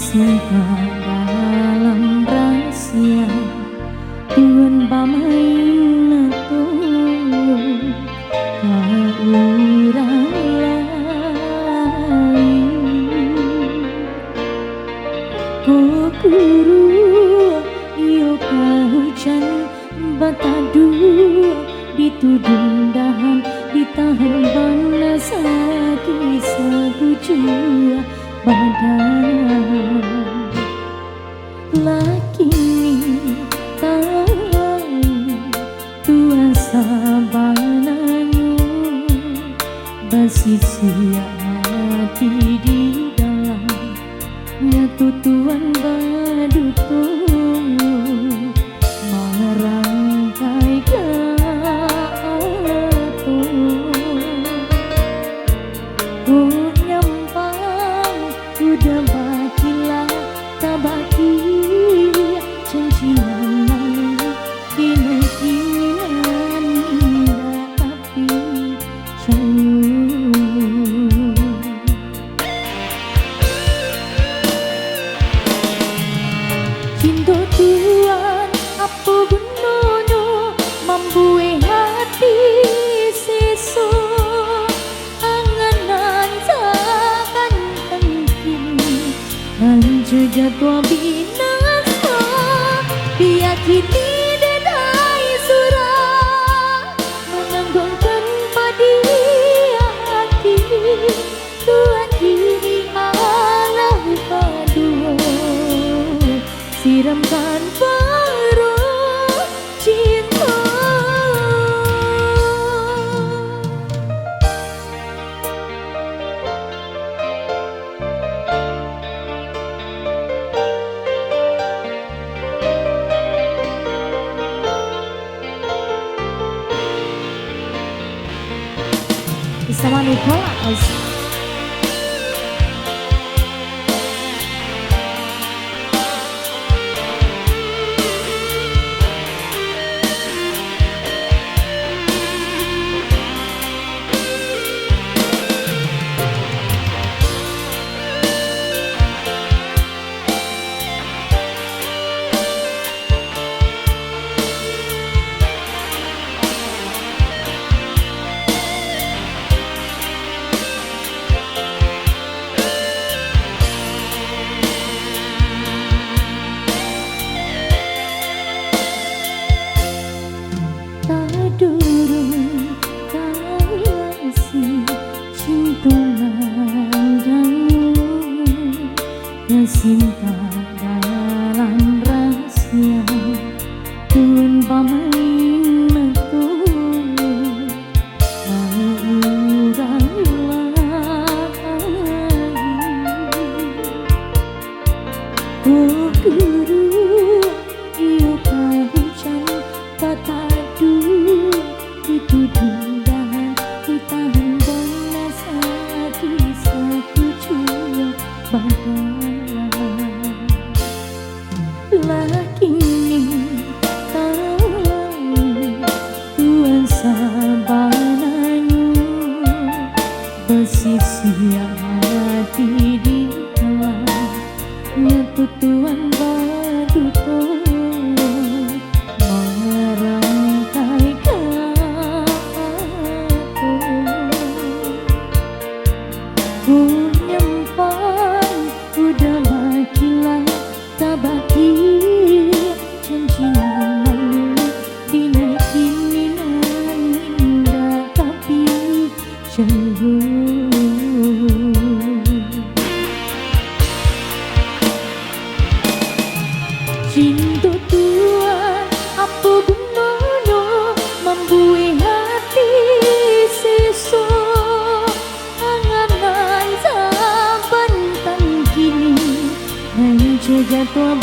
Simpan dalam rahasia Tuhan pamain tuh kaurang lain Ko guru iyo hujan batadu ditudung dahan ditahan panas hati segujua badan lakini tahu Tuhan sabananyu basisi hati di dalam nyatu Tuhan badutu merangkai katu udah bakilah tak baki cincinan dinaikinan indah tapi jauh cinta Tuhan apa gunanya membuai hati sesu jatuh binasa biar kini dedai surah menanggungkan padi hati Tuhan kini Allah padu siramkan baru cinta bersama Nicholas. Simpan dalam rahasia Tuhan pamain tuh maurang lagi Oh guru iyo hujan tatadu ditudung dahan ditahan panas hati sekujur badan lakini tahu Tuhan sabananyu bersisi hati di dalam nyatu Tuhan badutu merangkai katu nyempan udah bakilah tak baki cincinan malu dinaikinan indah tapi jauh cinta Tuhan apa gunanya membuai hati sesu anganan sampan tangkini jatuh